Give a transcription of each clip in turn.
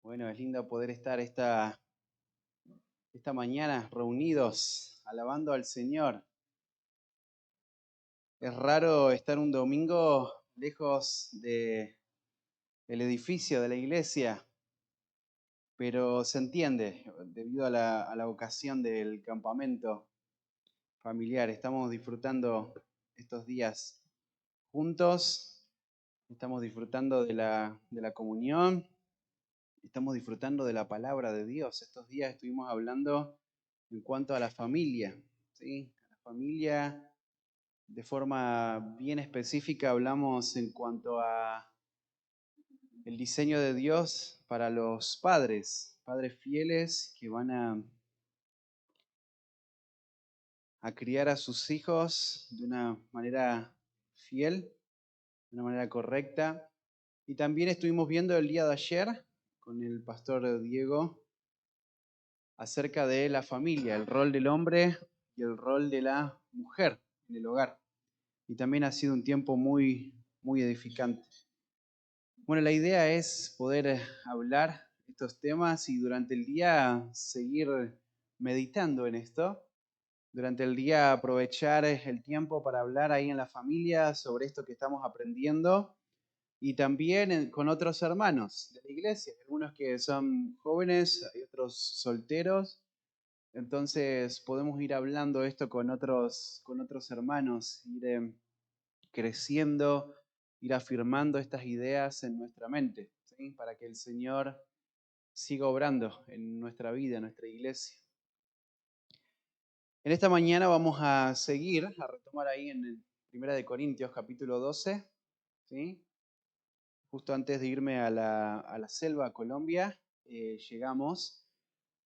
Bueno, es lindo poder estar esta mañana reunidos, alabando al Señor. Es raro estar un domingo lejos del edificio de la iglesia, pero se entiende debido a la ocasión del campamento familiar. Estamos disfrutando estos días juntos, estamos disfrutando de la comunión, estamos disfrutando de la palabra de Dios. Estos días estuvimos hablando en cuanto a la familia, ¿sí? La familia, de forma bien específica, hablamos en cuanto a el diseño de Dios para los padres fieles que van a criar a sus hijos de una manera fiel, de una manera correcta. Y también estuvimos viendo el día de ayer con el pastor Diego acerca de la familia, el rol del hombre y el rol de la mujer en el hogar. Y también ha sido un tiempo muy, muy edificante. Bueno, la idea es poder hablar estos temas y durante el día seguir meditando en esto. Durante el día aprovechar el tiempo para hablar ahí en la familia sobre esto que estamos aprendiendo y también con otros hermanos de la iglesia, algunos que son jóvenes, hay otros solteros. Entonces podemos ir hablando esto con otros hermanos, ir creciendo, ir afirmando estas ideas en nuestra mente, ¿sí? Para que el Señor siga obrando en nuestra vida, en nuestra iglesia. En esta mañana vamos a seguir, a retomar ahí en el 1 de Corintios capítulo 12, ¿sí? Justo antes de irme a la selva, a Colombia, llegamos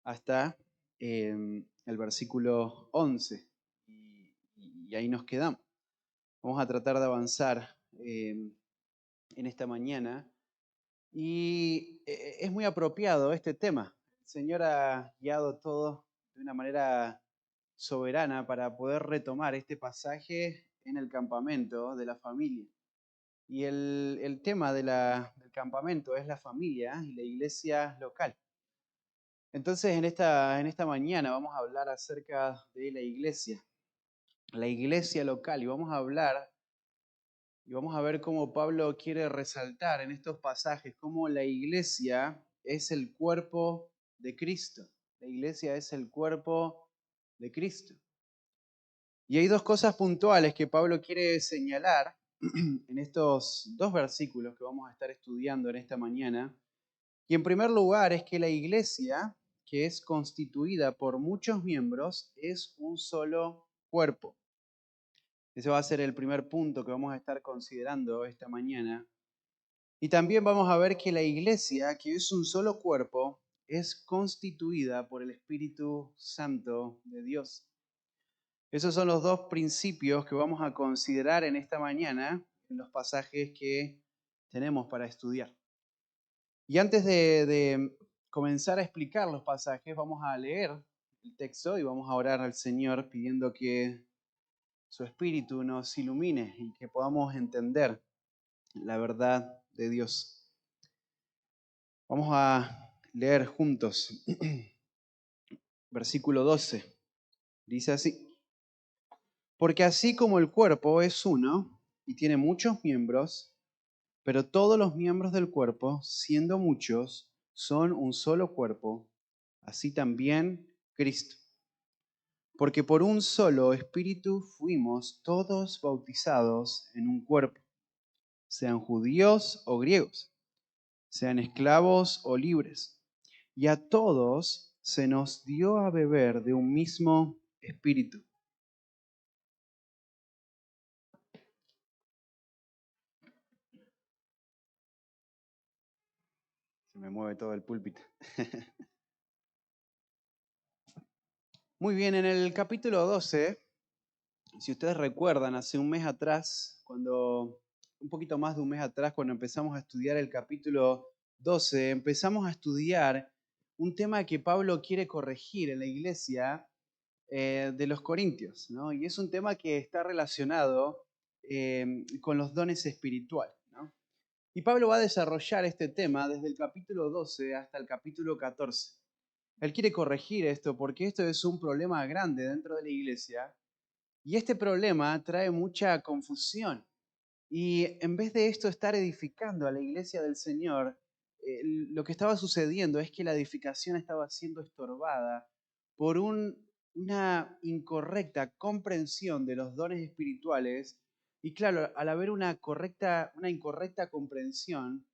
hasta el versículo 11 y ahí nos quedamos. Vamos a tratar de avanzar en esta mañana y es muy apropiado este tema. El Señor ha guiado todo de una manera soberana para poder retomar este pasaje en el campamento de la familia. Y el tema del campamento es la familia y la iglesia local. Entonces, en esta mañana vamos a hablar acerca de la iglesia local, y vamos a hablar y vamos a ver cómo Pablo quiere resaltar en estos pasajes cómo la iglesia es el cuerpo de Cristo. La iglesia es el cuerpo de Cristo. Y hay dos cosas puntuales que Pablo quiere señalar en estos dos versículos que vamos a estar estudiando en esta mañana. Y en primer lugar es que la iglesia, que es constituida por muchos miembros, es un solo cuerpo. Ese va a ser el primer punto que vamos a estar considerando esta mañana. Y también vamos a ver que la iglesia, que es un solo cuerpo, es constituida por el Espíritu Santo de Dios. Esos son los dos principios que vamos a considerar en esta mañana en los pasajes que tenemos para estudiar. Y antes de comenzar a explicar los pasajes, vamos a leer el texto y vamos a orar al Señor pidiendo que su Espíritu nos ilumine y que podamos entender la verdad de Dios. Vamos a leer juntos. Versículo 12. Dice así: porque así como el cuerpo es uno y tiene muchos miembros, pero todos los miembros del cuerpo, siendo muchos, son un solo cuerpo, así también Cristo. Porque por un solo Espíritu fuimos todos bautizados en un cuerpo, sean judíos o griegos, sean esclavos o libres, y a todos se nos dio a beber de un mismo Espíritu. Se me mueve todo el púlpito. Muy bien, en el capítulo 12, si ustedes recuerdan, hace un mes atrás, un poquito más de un mes atrás, cuando empezamos a estudiar el capítulo 12, empezamos a estudiar un tema que Pablo quiere corregir en la iglesia de los Corintios, ¿no? Y es un tema que está relacionado con los dones espirituales, ¿no? Y Pablo va a desarrollar este tema desde el capítulo 12 hasta el capítulo 14. Él quiere corregir esto porque esto es un problema grande dentro de la iglesia y este problema trae mucha confusión. Y en vez de esto estar edificando a la iglesia del Señor, lo que estaba sucediendo es que la edificación estaba siendo estorbada por una incorrecta comprensión de los dones espirituales. Y claro, al haber una incorrecta comprensión,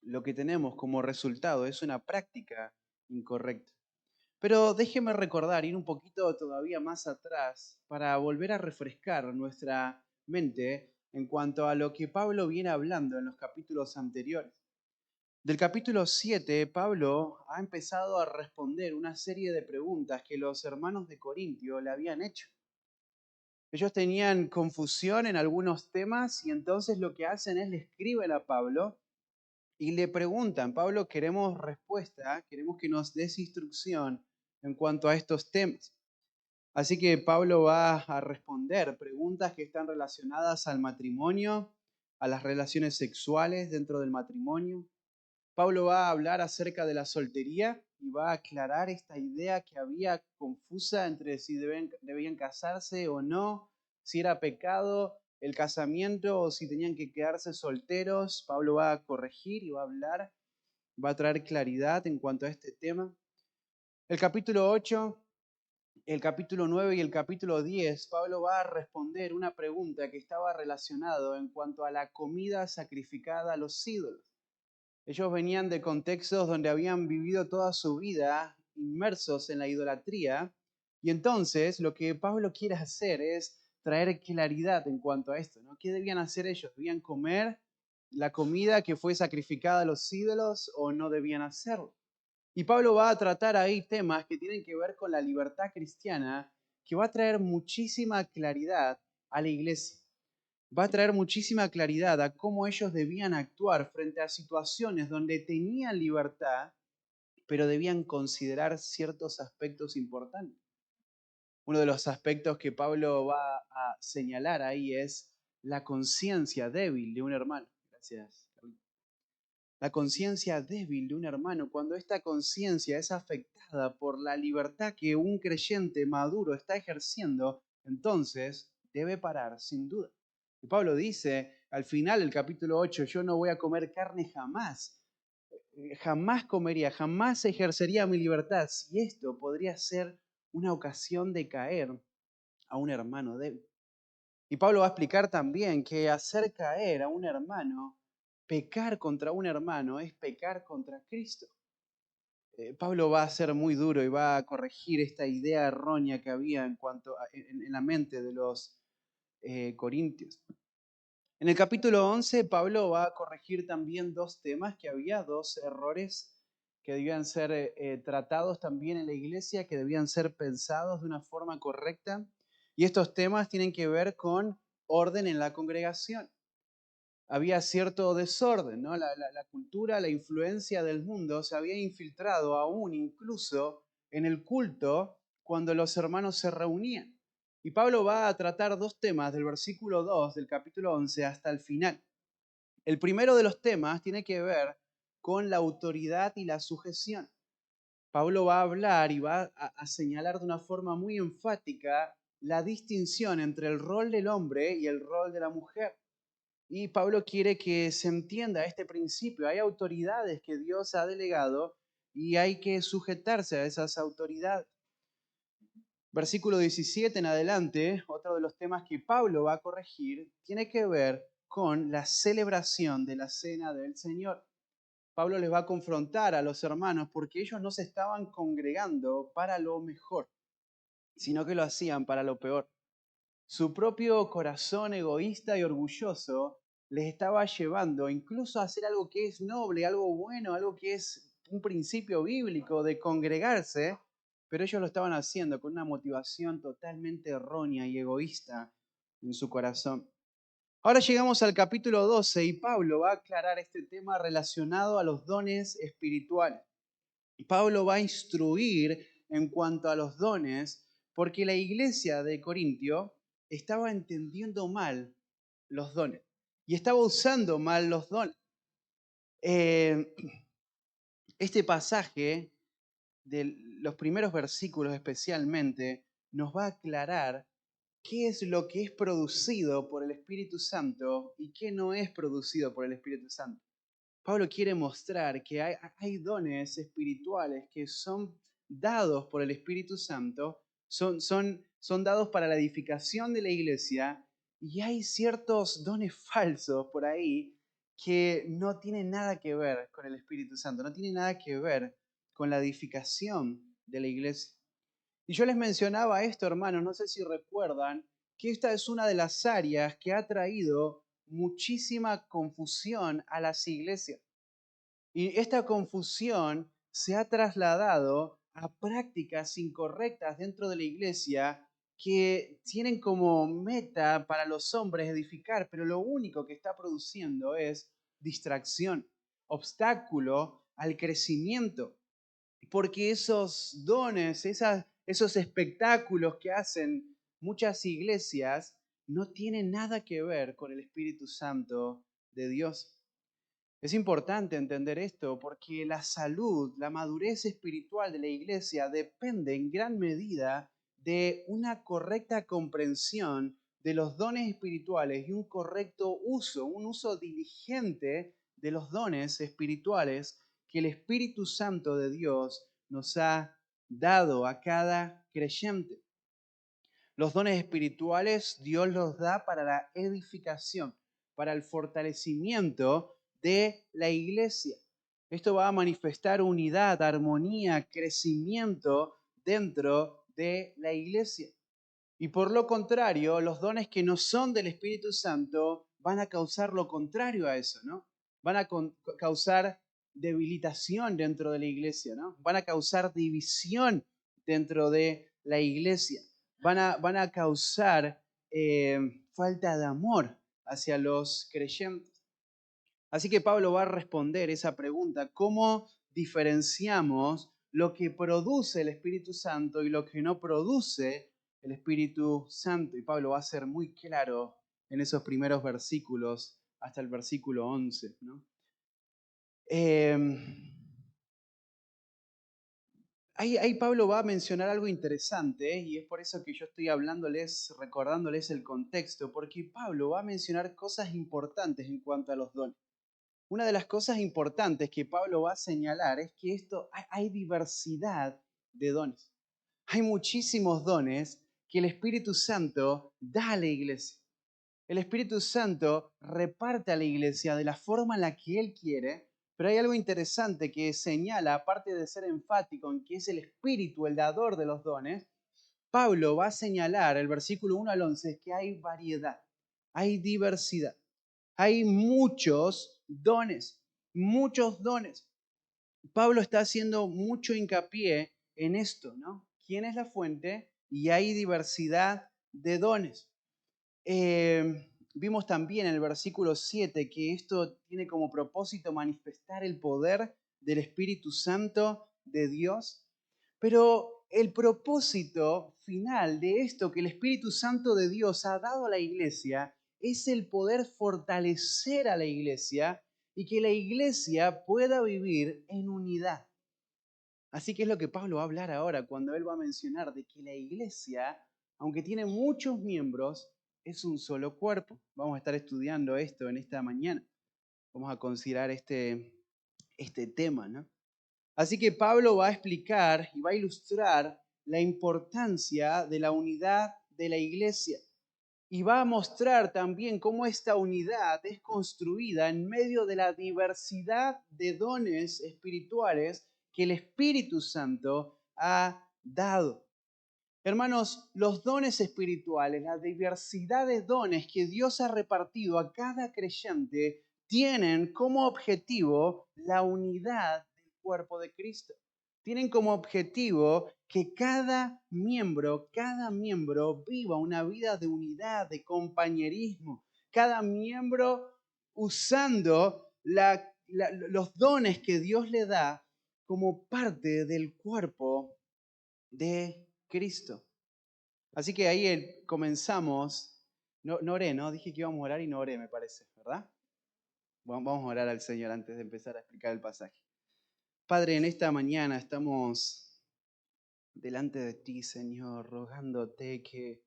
lo que tenemos como resultado es una práctica incorrecta. Pero déjeme recordar, ir un poquito todavía más atrás para volver a refrescar nuestra mente en cuanto a lo que Pablo viene hablando en los capítulos anteriores. Del capítulo 7, Pablo ha empezado a responder una serie de preguntas que los hermanos de Corintio le habían hecho. Ellos tenían confusión en algunos temas y entonces lo que hacen es le escriben a Pablo y le preguntan, Pablo, queremos respuesta, queremos que nos des instrucción en cuanto a estos temas. Así que Pablo va a responder preguntas que están relacionadas al matrimonio, a las relaciones sexuales dentro del matrimonio. Pablo va a hablar acerca de la soltería y va a aclarar esta idea que había confusa entre si debían casarse o no, si era pecado el casamiento o si tenían que quedarse solteros. Pablo va a corregir y va a hablar, va a traer claridad en cuanto a este tema. El capítulo 8, el capítulo 9 y el capítulo 10, Pablo va a responder una pregunta que estaba relacionada en cuanto a la comida sacrificada a los ídolos. Ellos venían de contextos donde habían vivido toda su vida inmersos en la idolatría y entonces lo que Pablo quiere hacer es traer claridad en cuanto a esto, ¿no? ¿Qué debían hacer ellos? ¿Debían comer la comida que fue sacrificada a los ídolos o no debían hacerlo? Y Pablo va a tratar ahí temas que tienen que ver con la libertad cristiana, que va a traer muchísima claridad a la iglesia. Va a traer muchísima claridad a cómo ellos debían actuar frente a situaciones donde tenían libertad, pero debían considerar ciertos aspectos importantes. Uno de los aspectos que Pablo va a señalar ahí es la conciencia débil de un hermano. Gracias, Carlito. La conciencia débil de un hermano, cuando esta conciencia es afectada por la libertad que un creyente maduro está ejerciendo, entonces debe parar sin duda. Y Pablo dice al final del capítulo 8, yo no voy a comer carne jamás, jamás comería, jamás ejercería mi libertad si esto podría ser una ocasión de caer a un hermano débil. Y Pablo va a explicar también que hacer caer a un hermano, pecar contra un hermano, es pecar contra Cristo. Pablo va a ser muy duro y va a corregir esta idea errónea que había en la mente de los corintios. En el capítulo 11, Pablo va a corregir también dos temas que había, dos errores que debían ser tratados también en la iglesia, que debían ser pensados de una forma correcta. Y estos temas tienen que ver con orden en la congregación. Había cierto desorden, ¿no? La cultura, la influencia del mundo se había infiltrado aún incluso en el culto cuando los hermanos se reunían. Y Pablo va a tratar dos temas del versículo 2 del capítulo 11 hasta el final. El primero de los temas tiene que ver con la autoridad y la sujeción. Pablo va a hablar y va a señalar de una forma muy enfática la distinción entre el rol del hombre y el rol de la mujer. Y Pablo quiere que se entienda este principio. Hay autoridades que Dios ha delegado y hay que sujetarse a esas autoridades. Versículo 17 en adelante, otro de los temas que Pablo va a corregir, tiene que ver con la celebración de la cena del Señor. Pablo les va a confrontar a los hermanos porque ellos no se estaban congregando para lo mejor, sino que lo hacían para lo peor. Su propio corazón egoísta y orgulloso les estaba llevando incluso a hacer algo que es noble, algo bueno, algo que es un principio bíblico de congregarse, pero ellos lo estaban haciendo con una motivación totalmente errónea y egoísta en su corazón. Ahora llegamos al capítulo 12 y Pablo va a aclarar este tema relacionado a los dones espirituales. Pablo va a instruir en cuanto a los dones porque la iglesia de Corintio estaba entendiendo mal los dones y estaba usando mal los dones. Eh, este pasaje, de los primeros versículos especialmente, nos va a aclarar qué es lo que es producido por el Espíritu Santo y qué no es producido por el Espíritu Santo. Pablo quiere mostrar que hay dones espirituales que son dados por el Espíritu Santo, son dados para la edificación de la iglesia, y hay ciertos dones falsos por ahí que no tienen nada que ver con el Espíritu Santo, no tienen nada que ver con la edificación de la iglesia. Y yo les mencionaba esto, hermanos, no sé si recuerdan, que esta es una de las áreas que ha traído muchísima confusión a las iglesias. Y esta confusión se ha trasladado a prácticas incorrectas dentro de la iglesia que tienen como meta para los hombres edificar, pero lo único que está produciendo es distracción, obstáculo al crecimiento. Porque esos dones, esos espectáculos que hacen muchas iglesias, no tienen nada que ver con el Espíritu Santo de Dios. Es importante entender esto porque la salud, la madurez espiritual de la iglesia depende en gran medida de una correcta comprensión de los dones espirituales y un correcto uso, un uso diligente de los dones espirituales que el Espíritu Santo de Dios nos ha dado a cada creyente. Los dones espirituales Dios los da para la edificación, para el fortalecimiento de la iglesia. Esto va a manifestar unidad, armonía, crecimiento dentro de la iglesia. Y por lo contrario, los dones que no son del Espíritu Santo van a causar lo contrario a eso, ¿no? Van a causar debilitación dentro de la iglesia, ¿no? Van a causar división dentro de la iglesia. Van a causar falta de amor hacia los creyentes. Así que Pablo va a responder esa pregunta: ¿cómo diferenciamos lo que produce el Espíritu Santo y lo que no produce el Espíritu Santo? Y Pablo va a ser muy claro en esos primeros versículos hasta el versículo 11, ¿no? Ahí Pablo va a mencionar algo interesante, y es por eso que yo estoy hablándoles, recordándoles el contexto, porque Pablo va a mencionar cosas importantes en cuanto a los dones. Una de las cosas importantes que Pablo va a señalar es que hay diversidad de dones. Hay muchísimos dones que el Espíritu Santo da a la iglesia. El Espíritu Santo reparte a la iglesia de la forma en la que Él quiere, pero hay algo interesante que señala, aparte de ser enfático en que es el Espíritu el dador de los dones. Pablo va a señalar, el versículo 1 al 11, que hay variedad, hay diversidad. Hay muchos dones, muchos dones. Pablo está haciendo mucho hincapié en esto, ¿no? ¿Quién es la fuente? Y hay diversidad de dones. Vimos también en el versículo 7 que esto tiene como propósito manifestar el poder del Espíritu Santo de Dios. Pero el propósito final de esto que el Espíritu Santo de Dios ha dado a la iglesia es el poder fortalecer a la iglesia y que la iglesia pueda vivir en unidad. Así que es lo que Pablo va a hablar ahora cuando él va a mencionar de que la iglesia, aunque tiene muchos miembros, es un solo cuerpo. Vamos a estar estudiando esto en esta mañana. Vamos a considerar este tema, ¿no? Así que Pablo va a explicar y va a ilustrar la importancia de la unidad de la iglesia. Y va a mostrar también cómo esta unidad es construida en medio de la diversidad de dones espirituales que el Espíritu Santo ha dado. Hermanos, los dones espirituales, la diversidad de dones que Dios ha repartido a cada creyente, tienen como objetivo la unidad del cuerpo de Cristo. Tienen como objetivo que cada miembro viva una vida de unidad, de compañerismo. Cada miembro usando los dones que Dios le da como parte del cuerpo de Cristo. Así que ahí comenzamos. No oré, ¿no? Dije que íbamos a orar y no oré, me parece, ¿verdad? Vamos a orar al Señor antes de empezar a explicar el pasaje. Padre, en esta mañana estamos delante de ti, Señor, rogándote que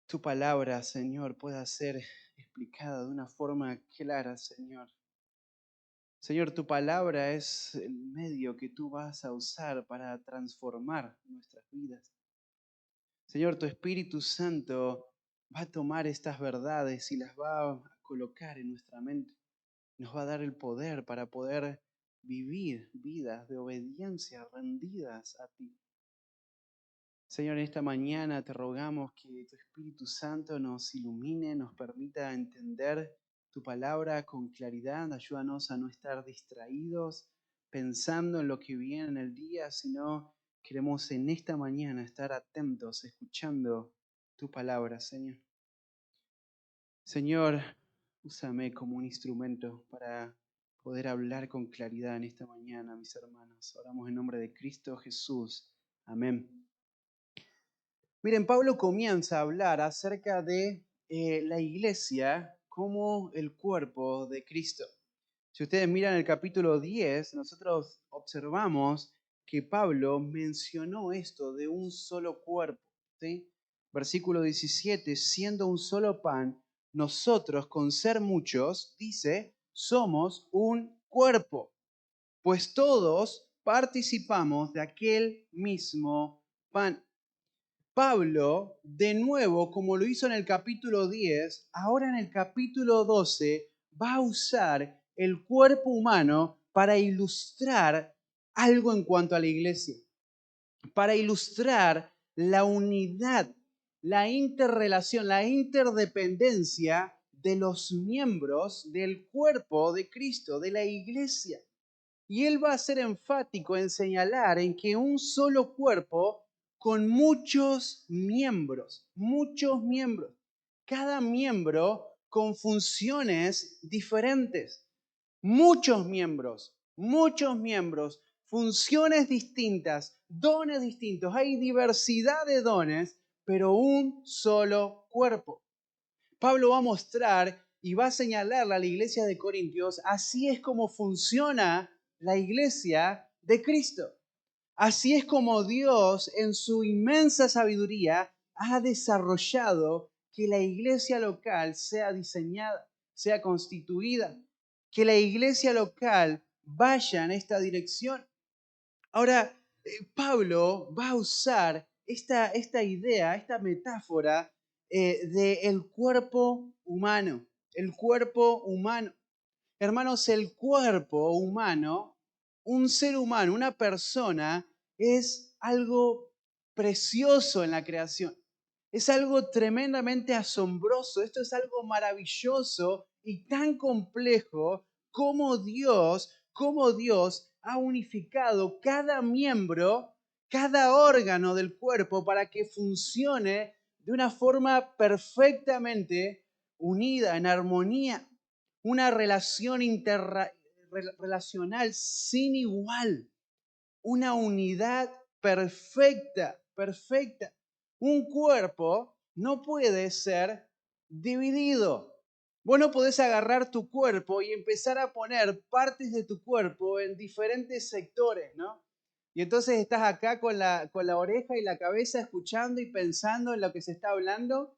tu palabra, Señor, pueda ser explicada de una forma clara, Señor. Señor, tu palabra es el medio que tú vas a usar para transformar nuestras vidas. Señor, tu Espíritu Santo va a tomar estas verdades y las va a colocar en nuestra mente. Nos va a dar el poder para poder vivir vidas de obediencia rendidas a ti. Señor, en esta mañana te rogamos que tu Espíritu Santo nos ilumine, nos permita entender tu palabra con claridad. Ayúdanos a no estar distraídos pensando en lo que viene en el día, sino queremos en esta mañana estar atentos, escuchando tu palabra, Señor. Señor, úsame como un instrumento para poder hablar con claridad en esta mañana, mis hermanos. Oramos en nombre de Cristo Jesús. Amén. Miren, Pablo comienza a hablar acerca de la iglesia como el cuerpo de Cristo. Si ustedes miran el capítulo 10, nosotros observamos que Pablo mencionó esto de un solo cuerpo, ¿sí? Versículo 17, siendo un solo pan, nosotros con ser muchos, dice, somos un cuerpo, pues todos participamos de aquel mismo pan. Pablo, de nuevo, como lo hizo en el capítulo 10, ahora en el capítulo 12, va a usar el cuerpo humano para ilustrar algo en cuanto a la iglesia, para ilustrar la unidad, la interrelación, la interdependencia de los miembros del cuerpo de Cristo, de la iglesia. Y él va a ser enfático en señalar en que un solo cuerpo con muchos miembros, cada miembro con funciones diferentes, muchos miembros, funciones distintas, dones distintos, hay diversidad de dones, pero un solo cuerpo. Pablo va a mostrar y va a señalarle a la iglesia de Corintios, así es como funciona la iglesia de Cristo. Así es como Dios, en su inmensa sabiduría, ha desarrollado que la iglesia local sea diseñada, sea constituida, que la iglesia local vaya en esta dirección. Ahora, Pablo va a usar esta idea, esta metáfora del cuerpo humano, el cuerpo humano. Hermanos, el cuerpo humano, un ser humano, una persona, es algo precioso en la creación. Es algo tremendamente asombroso. Esto es algo maravilloso y tan complejo como Dios ha unificado cada miembro, cada órgano del cuerpo para que funcione de una forma perfectamente unida, en armonía. Una relación interrelacional sin igual, una unidad perfecta. Un cuerpo no puede ser dividido. Vos no podés agarrar tu cuerpo y empezar a poner partes de tu cuerpo en diferentes sectores, ¿no? Y entonces estás acá con la oreja y la cabeza escuchando y pensando en lo que se está hablando,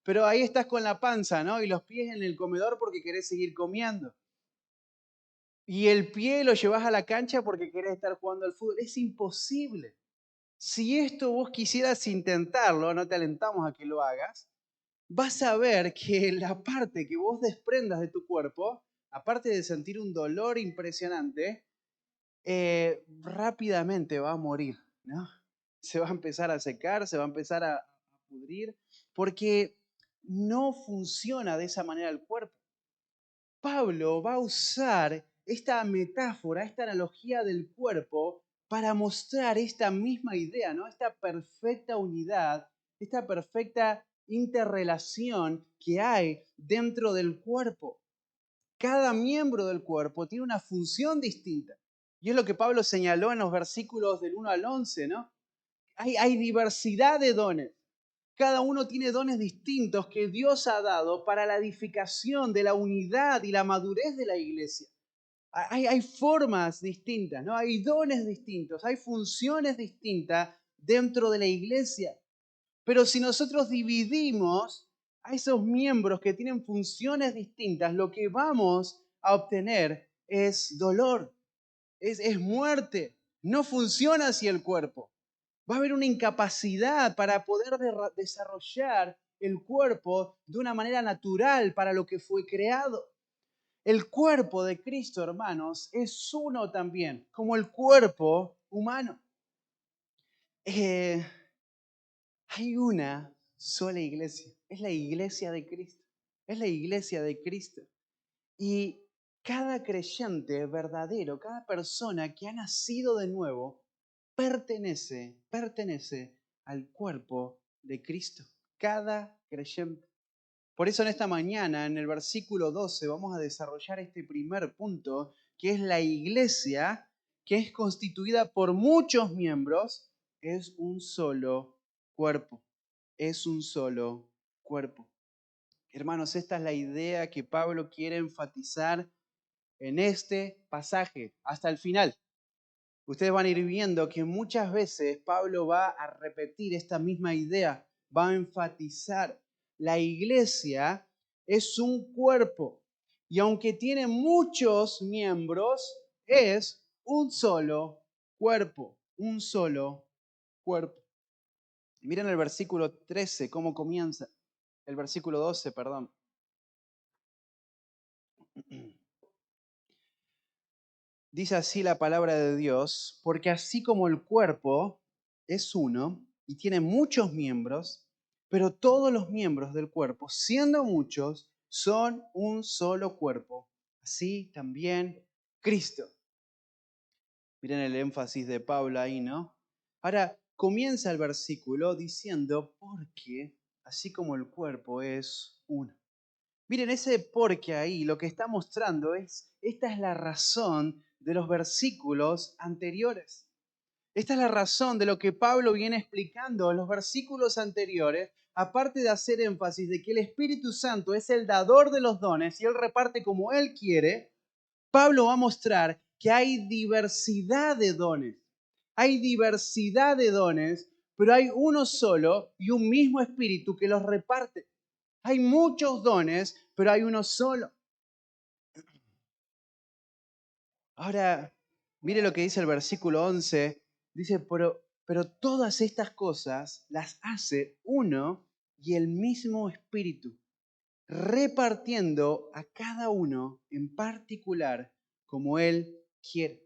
pero ahí estás con la panza, ¿no? Y los pies en el comedor porque querés seguir comiendo. Y el pie lo llevas a la cancha porque querés estar jugando al fútbol. Es imposible. Si esto vos quisieras intentarlo, no te alentamos a que lo hagas, vas a ver que la parte que vos desprendas de tu cuerpo, aparte de sentir un dolor impresionante, rápidamente va a morir, ¿no? Se va a empezar a secar, se va a empezar a pudrir, porque no funciona de esa manera el cuerpo. Pablo va a usar esta metáfora, esta analogía del cuerpo para mostrar esta misma idea, ¿no? Esta perfecta unidad, esta perfecta interrelación que hay dentro del cuerpo. Cada miembro del cuerpo tiene una función distinta. Y es lo que Pablo señaló en los versículos del 1 al 11, ¿no? Hay diversidad de dones. Cada uno tiene dones distintos que Dios ha dado para la edificación de la unidad y la madurez de la iglesia. Hay formas distintas, ¿no? Hay dones distintos, hay funciones distintas dentro de la iglesia. Pero si nosotros dividimos a esos miembros que tienen funciones distintas, lo que vamos a obtener es dolor, es muerte. No funciona así el cuerpo. Va a haber una incapacidad para poder desarrollar el cuerpo de una manera natural para lo que fue creado. El cuerpo de Cristo, hermanos, es uno también, como el cuerpo humano. Hay una sola iglesia, es la iglesia de Cristo, es la iglesia de Cristo. Y cada creyente verdadero, cada persona que ha nacido de nuevo, pertenece al cuerpo de Cristo. Cada creyente. Por eso en esta mañana, en el versículo 12, vamos a desarrollar este primer punto, que es la iglesia, que es constituida por muchos miembros, es un solo cuerpo. Es un solo cuerpo. Hermanos, esta es la idea que Pablo quiere enfatizar en este pasaje hasta el final. Ustedes van a ir viendo que muchas veces Pablo va a repetir esta misma idea, va a enfatizar. La iglesia es un cuerpo y aunque tiene muchos miembros, es un solo cuerpo, un solo cuerpo. Miren el versículo 13, cómo comienza. El versículo 12, perdón. Dice así la palabra de Dios, porque así como el cuerpo es uno y tiene muchos miembros, pero todos los miembros del cuerpo, siendo muchos, son un solo cuerpo. Así también Cristo. Miren el énfasis de Pablo ahí, ¿no? Ahora comienza el versículo diciendo, porque así como el cuerpo es uno. Miren, ese porque ahí lo que está mostrando es, esta es la razón de los versículos anteriores. Esta es la razón de lo que Pablo viene explicando en los versículos anteriores, aparte de hacer énfasis de que el Espíritu Santo es el dador de los dones y Él reparte como Él quiere. Pablo va a mostrar que hay diversidad de dones. Hay diversidad de dones, pero hay uno solo y un mismo Espíritu que los reparte. Hay muchos dones, pero hay uno solo. Ahora, mire lo que dice el versículo 11. Dice, pero todas estas cosas las hace uno y el mismo Espíritu, repartiendo a cada uno en particular como Él quiere.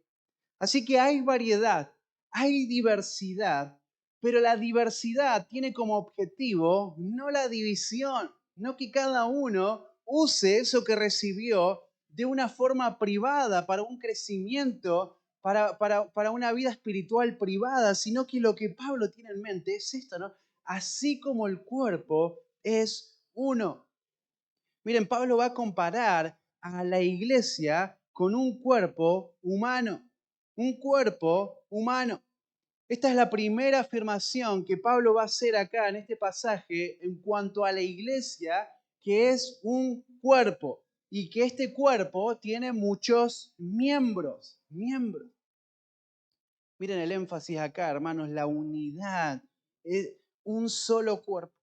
Así que hay variedad, hay diversidad, pero la diversidad tiene como objetivo no la división, no que cada uno use eso que recibió de una forma privada para un crecimiento, para una vida espiritual privada, sino que lo que Pablo tiene en mente es esto, ¿no? Así como el cuerpo es uno. Miren, Pablo va a comparar a la iglesia con un cuerpo humano. Un cuerpo humano. Esta es la primera afirmación que Pablo va a hacer acá en este pasaje en cuanto a la iglesia, que es un cuerpo y que este cuerpo tiene muchos miembros. Miren el énfasis acá, hermanos, la unidad. Es un solo cuerpo.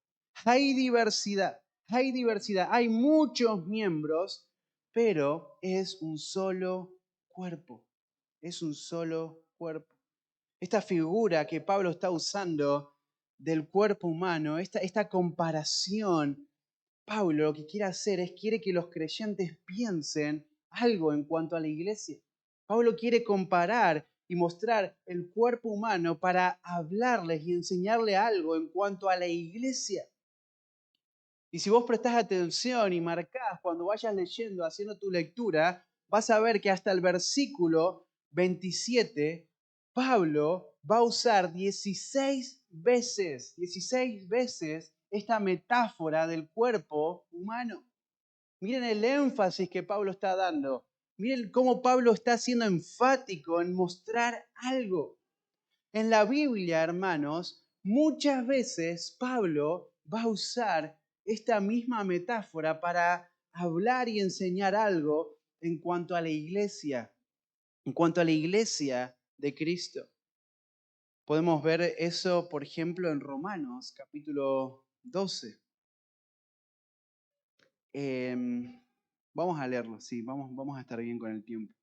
Hay diversidad, hay muchos miembros, pero es un solo cuerpo. Es un solo cuerpo. Esta figura que Pablo está usando del cuerpo humano, esta comparación, Pablo lo que quiere hacer es, quiere que los creyentes piensen algo en cuanto a la iglesia. Pablo quiere comparar y mostrar el cuerpo humano para hablarles y enseñarle algo en cuanto a la iglesia. Y si vos prestás atención y marcás cuando vayas leyendo, haciendo tu lectura, vas a ver que hasta el versículo 27, Pablo va a usar 16 veces esta metáfora del cuerpo humano. Miren el énfasis que Pablo está dando. Miren cómo Pablo está siendo enfático en mostrar algo. En la Biblia, hermanos, muchas veces Pablo va a usar esta misma metáfora para hablar y enseñar algo en cuanto a la iglesia, de Cristo. Podemos ver eso, por ejemplo, en Romanos capítulo 12. Vamos a leerlo, sí, vamos a estar bien con el tiempo.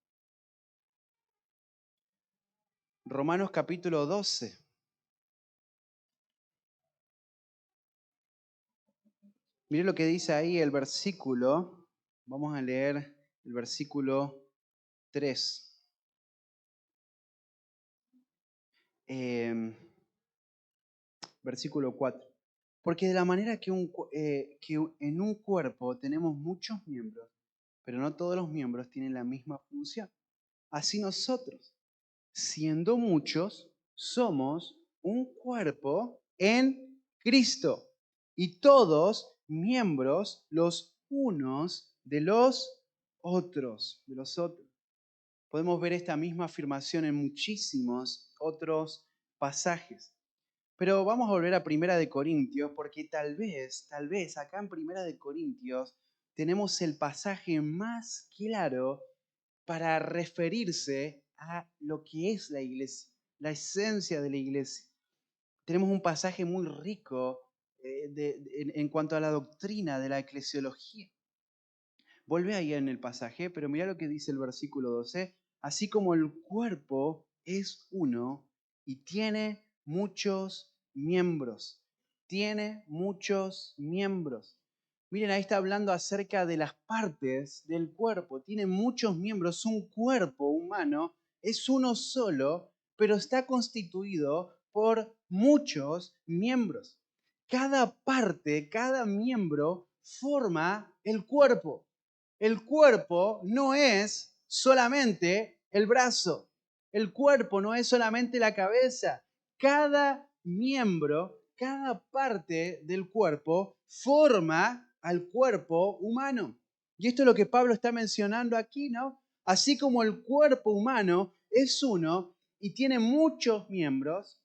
Romanos capítulo 12. Mire lo que dice ahí el versículo. Vamos a leer el versículo 3. Versículo 4. Porque de la manera que en un cuerpo tenemos muchos miembros, pero no todos los miembros tienen la misma función. Así nosotros, siendo muchos, somos un cuerpo en Cristo y todos miembros los unos de los otros, Podemos ver esta misma afirmación en muchísimos otros pasajes. Pero vamos a volver a Primera de Corintios, porque tal vez acá en Primera de Corintios tenemos el pasaje más claro para referirse a lo que es la iglesia, la esencia de la iglesia. Tenemos un pasaje muy rico en cuanto a la doctrina de la eclesiología. Vuelve ahí en el pasaje, pero mira lo que dice el versículo 12. Así como el cuerpo es uno y tiene muchos miembros. Tiene muchos miembros. Miren, ahí está hablando acerca de las partes del cuerpo. Tiene muchos miembros. Un cuerpo humano es uno solo, pero está constituido por muchos miembros. Cada parte, cada miembro forma el cuerpo. El cuerpo no es solamente el brazo. El cuerpo no es solamente la cabeza. Cada miembro, cada parte del cuerpo forma al cuerpo humano. Y esto es lo que Pablo está mencionando aquí, ¿no? Así como el cuerpo humano es uno y tiene muchos miembros,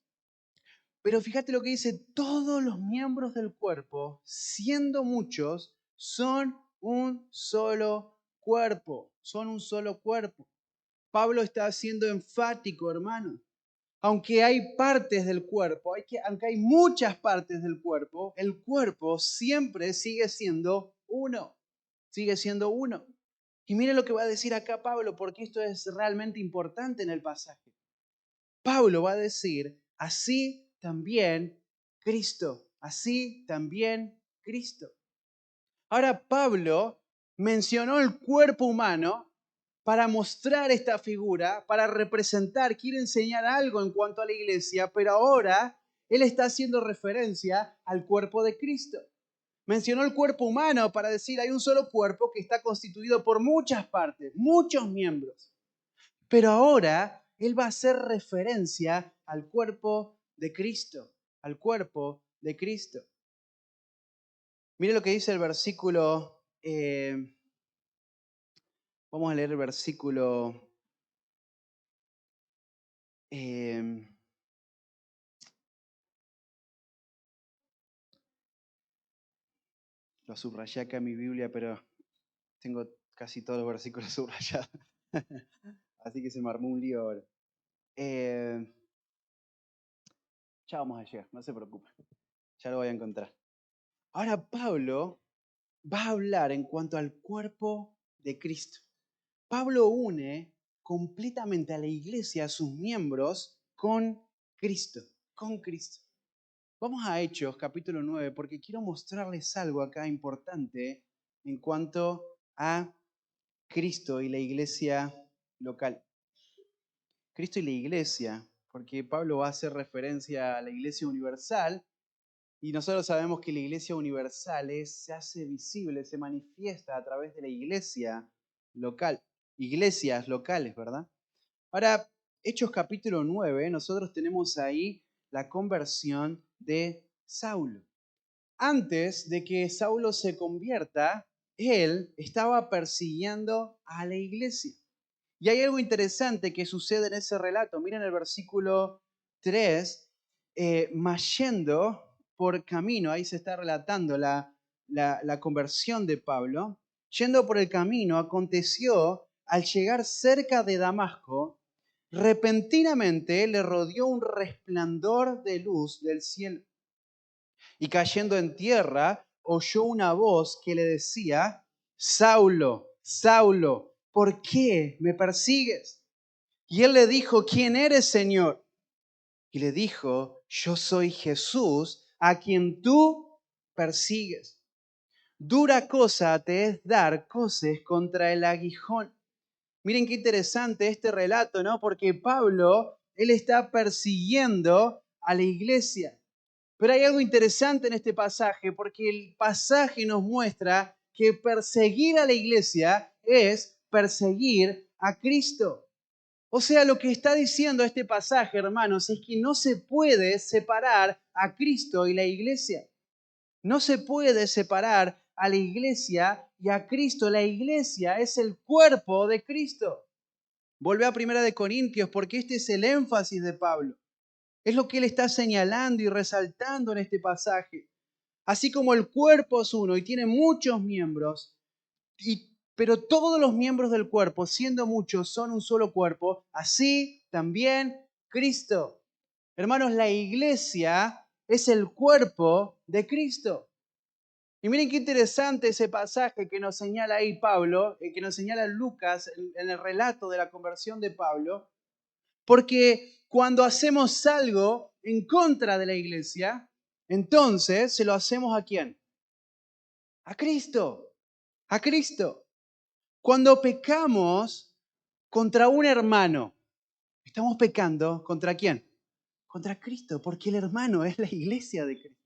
pero fíjate lo que dice, todos los miembros del cuerpo, siendo muchos, son un solo cuerpo, son un solo cuerpo. Pablo está siendo enfático, hermano. Aunque hay partes del cuerpo, aunque hay muchas partes del cuerpo, el cuerpo siempre sigue siendo uno, sigue siendo uno. Y mire lo que va a decir acá Pablo, porque esto es realmente importante en el pasaje. Pablo va a decir, así también Cristo, así también Cristo. Ahora Pablo mencionó el cuerpo humano para mostrar esta figura, para representar, quiere enseñar algo en cuanto a la iglesia, pero ahora él está haciendo referencia al cuerpo de Cristo. Mencionó el cuerpo humano para decir hay un solo cuerpo que está constituido por muchas partes, muchos miembros. Pero ahora él va a hacer referencia al cuerpo de Cristo, al cuerpo de Cristo. Mire lo que dice el versículo, vamos a leer el versículo, lo subrayé acá en mi Biblia, pero tengo casi todos los versículos subrayados. Así que se me armó un lío ahora. Ya vamos a llegar, no se preocupen. Ya lo voy a encontrar. Ahora Pablo va a hablar en cuanto al cuerpo de Cristo. Pablo une completamente a la iglesia, a sus miembros, con Cristo, con Cristo. Vamos a Hechos, capítulo 9, porque quiero mostrarles algo acá importante en cuanto a Cristo y la iglesia local. Cristo y la iglesia, porque Pablo va a hacer referencia a la iglesia universal, y nosotros sabemos que la iglesia universal se hace visible, se manifiesta a través de la iglesia local. Iglesias locales, ¿verdad? Ahora, Hechos capítulo 9, nosotros tenemos ahí la conversión de Saulo. Antes de que Saulo se convierta, él estaba persiguiendo a la iglesia. Y hay algo interesante que sucede en ese relato. Miren el versículo 3, mas yendo por camino, ahí se está relatando la conversión de Pablo, yendo por el camino, aconteció al llegar cerca de Damasco, repentinamente le rodeó un resplandor de luz del cielo. Y cayendo en tierra, oyó una voz que le decía: Saulo, Saulo, ¿por qué me persigues? Y él le dijo: ¿Quién eres, Señor? Y le dijo: yo soy Jesús, a quien tú persigues. Dura cosa te es dar coces contra el aguijón. Miren qué interesante este relato, ¿no? Porque Pablo, él está persiguiendo a la iglesia. Pero hay algo interesante en este pasaje, porque el pasaje nos muestra que perseguir a la iglesia es perseguir a Cristo. O sea, lo que está diciendo este pasaje, hermanos, es que no se puede separar a Cristo y la iglesia. No se puede separar a la iglesia y a Cristo. La iglesia es el cuerpo de Cristo. Vuelve a 1 Corintios porque este es el énfasis de Pablo. Es lo que él está señalando y resaltando en este pasaje. Así como el cuerpo es uno y tiene muchos miembros, pero todos los miembros del cuerpo, siendo muchos, son un solo cuerpo, así también Cristo. Hermanos, la iglesia es el cuerpo de Cristo. Y miren qué interesante ese pasaje que nos señala ahí Pablo, que nos señala Lucas en el relato de la conversión de Pablo, porque cuando hacemos algo en contra de la iglesia, entonces se lo hacemos ¿a quién? A Cristo, a Cristo. Cuando pecamos contra un hermano, estamos pecando ¿contra quién? Contra Cristo, porque el hermano es la iglesia de Cristo.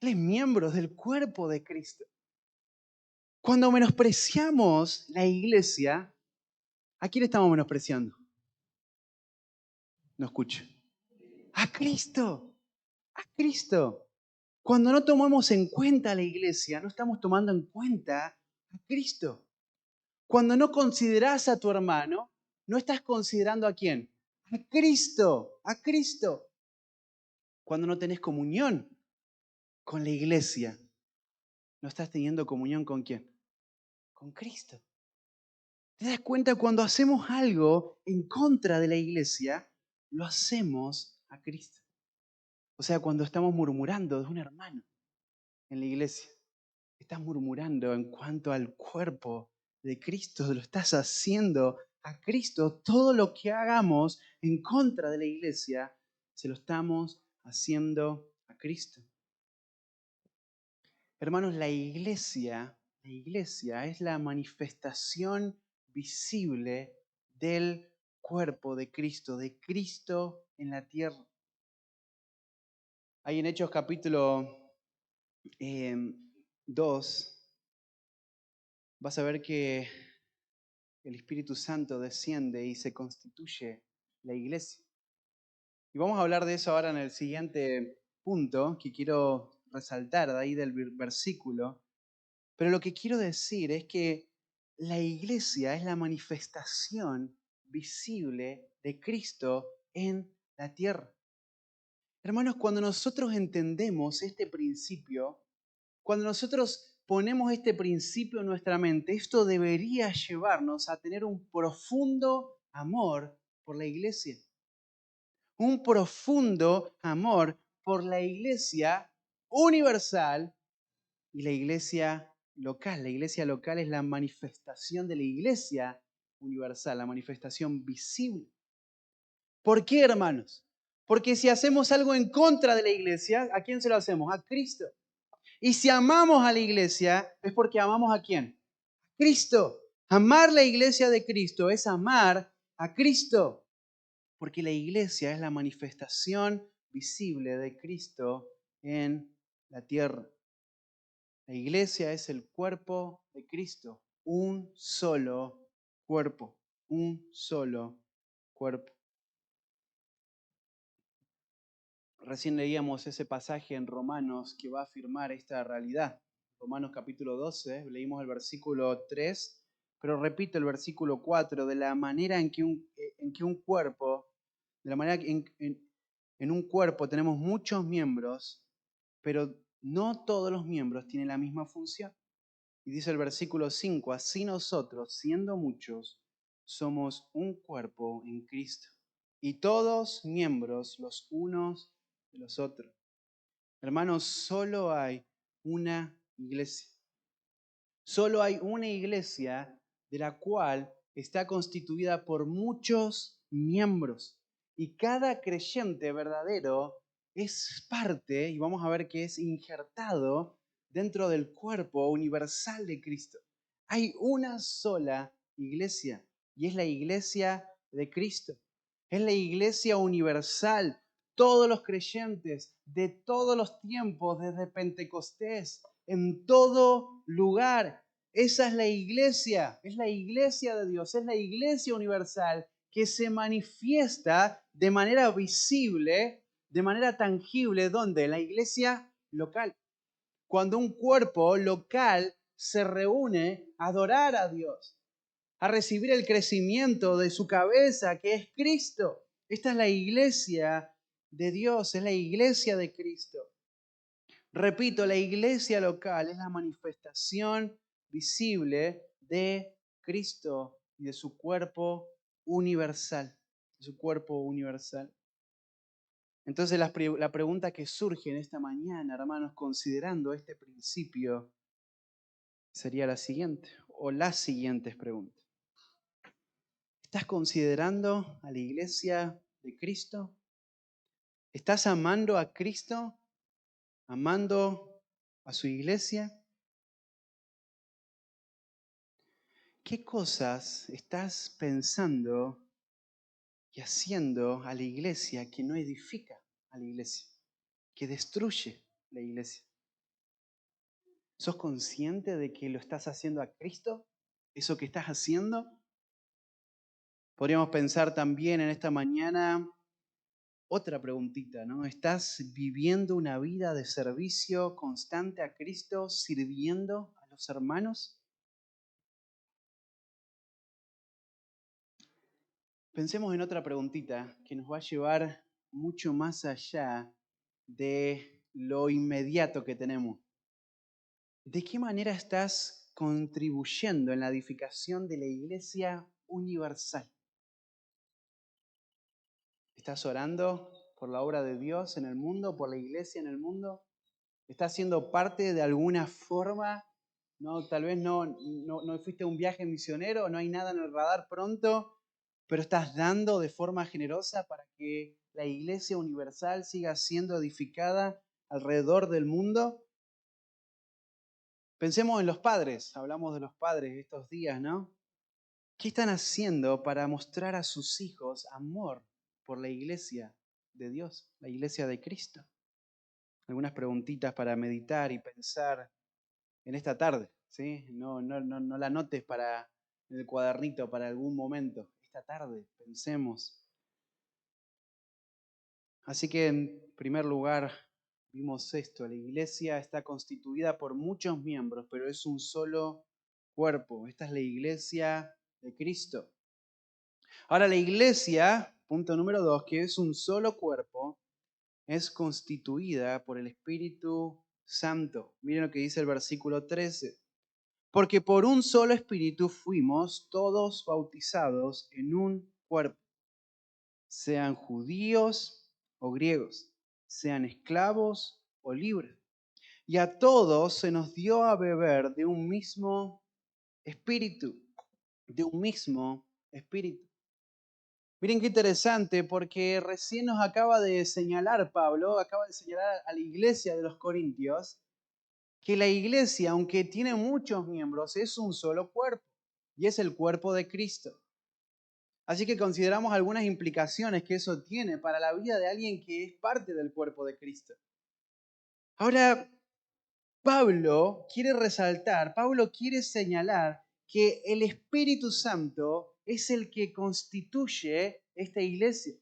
Él es miembro del cuerpo de Cristo. Cuando menospreciamos la iglesia, ¿a quién estamos menospreciando? No escucho. A Cristo, a Cristo. Cuando no tomamos en cuenta a la iglesia, no estamos tomando en cuenta a Cristo. Cuando no consideras a tu hermano, no estás considerando ¿a quién? A Cristo, a Cristo. Cuando no tenés comunión con la iglesia, no estás teniendo comunión ¿con quién? Con Cristo. ¿Te das cuenta? Cuando hacemos algo en contra de la iglesia, lo hacemos a Cristo. O sea, cuando estamos murmurando de un hermano en la iglesia, estás murmurando en cuanto al cuerpo de Cristo, lo estás haciendo a Cristo. Todo lo que hagamos en contra de la iglesia, se lo estamos haciendo a Cristo. Hermanos, la iglesia es la manifestación visible del cuerpo de Cristo en la tierra. Ahí en Hechos capítulo 2, vas a ver que el Espíritu Santo desciende y se constituye la iglesia. Y vamos a hablar de eso ahora en el siguiente punto que quiero resaltar de ahí del versículo. Pero lo que quiero decir es que la iglesia es la manifestación visible de Cristo en la tierra. Hermanos, cuando nosotros entendemos este principio, cuando nosotros ponemos este principio en nuestra mente, esto debería llevarnos a tener un profundo amor por la iglesia. Un profundo amor por la iglesia universal y la iglesia local. La iglesia local es la manifestación de la iglesia universal, la manifestación visible. ¿Por qué, hermanos? Porque si hacemos algo en contra de la iglesia, ¿a quién se lo hacemos? A Cristo. Y si amamos a la iglesia, es porque amamos ¿a quién? A Cristo. Amar la iglesia de Cristo es amar a Cristo, porque la iglesia es la manifestación visible de Cristo en la tierra. La iglesia es el cuerpo de Cristo, un solo cuerpo, un solo cuerpo. Recién leíamos ese pasaje en Romanos que va a afirmar esta realidad. Romanos capítulo 12, leímos el versículo 3, pero repito el versículo 4, de la manera en que un cuerpo, de la manera que en un cuerpo tenemos muchos miembros, pero no todos los miembros tienen la misma función. Y dice el versículo 5, así nosotros, siendo muchos, somos un cuerpo en Cristo. Y todos miembros los unos de los otros. Hermanos, solo hay una iglesia. Solo hay una iglesia de la cual está constituida por muchos miembros. Y cada creyente verdadero es parte, y vamos a ver que es injertado dentro del cuerpo universal de Cristo. Hay una sola iglesia y es la iglesia de Cristo. Es la iglesia universal. Todos los creyentes de todos los tiempos, desde Pentecostés, en todo lugar. Esa es la iglesia de Dios, es la iglesia universal que se manifiesta de manera visible, de manera tangible, ¿dónde? La iglesia local. Cuando un cuerpo local se reúne a adorar a Dios, a recibir el crecimiento de su cabeza, que es Cristo. Esta es la iglesia de Dios, es la iglesia de Cristo. Repito, la iglesia local es la manifestación visible de Cristo y de su cuerpo universal. De su cuerpo universal. Entonces la pregunta que surge en esta mañana, hermanos, considerando este principio, sería la siguiente, o las siguientes preguntas. ¿Estás considerando a la iglesia de Cristo? ¿Estás amando a Cristo? ¿Amando a su iglesia? ¿Qué cosas estás pensando y haciendo a la iglesia que no edifica a la iglesia, que destruye la iglesia? ¿Sos consciente de que lo estás haciendo a Cristo? ¿Eso que estás haciendo? Podríamos pensar también en esta mañana otra preguntita, ¿no? ¿Estás viviendo una vida de servicio constante a Cristo, sirviendo a los hermanos? Pensemos en otra preguntita que nos va a llevar mucho más allá de lo inmediato que tenemos. ¿De qué manera estás contribuyendo en la edificación de la iglesia universal? ¿Estás orando por la obra de Dios en el mundo, por la iglesia en el mundo? ¿Estás siendo parte de alguna forma? No, tal vez no fuiste a un viaje misionero, no hay nada en el radar pronto, pero estás dando de forma generosa para que la iglesia universal siga siendo edificada alrededor del mundo. Pensemos en los padres, hablamos de los padres estos días, ¿no? ¿Qué están haciendo para mostrar a sus hijos amor por la iglesia de Dios, la iglesia de Cristo? Algunas preguntitas para meditar y pensar en esta tarde, ¿sí? No la anotes en el cuadernito para algún momento. Esta tarde, pensemos. Así que en primer lugar, vimos esto. La iglesia está constituida por muchos miembros, pero es un solo cuerpo. Esta es la iglesia de Cristo. Ahora la iglesia, punto número 2, que es un solo cuerpo, es constituida por el Espíritu Santo. Miren lo que dice el versículo 13. Porque por un solo Espíritu fuimos todos bautizados en un cuerpo, sean judíos o griegos, sean esclavos o libres. Y a todos se nos dio a beber de un mismo Espíritu, de un mismo Espíritu. Miren qué interesante, porque recién nos acaba de señalar Pablo, acaba de señalar a la iglesia de los Corintios, que la iglesia, aunque tiene muchos miembros, es un solo cuerpo, y es el cuerpo de Cristo. Así que consideramos algunas implicaciones que eso tiene para la vida de alguien que es parte del cuerpo de Cristo. Ahora, Pablo quiere señalar que el Espíritu Santo es el que constituye esta iglesia.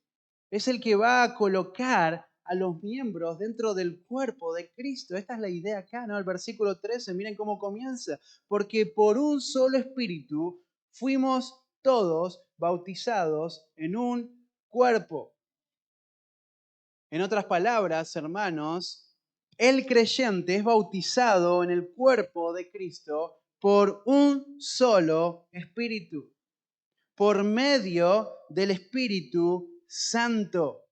Es el que va a colocar a los miembros dentro del cuerpo de Cristo. Esta es la idea acá, ¿no? El versículo 13, miren cómo comienza. Porque por un solo Espíritu fuimos todos bautizados en un cuerpo. En otras palabras, hermanos, el creyente es bautizado en el cuerpo de Cristo por un solo Espíritu, por medio del Espíritu Santo.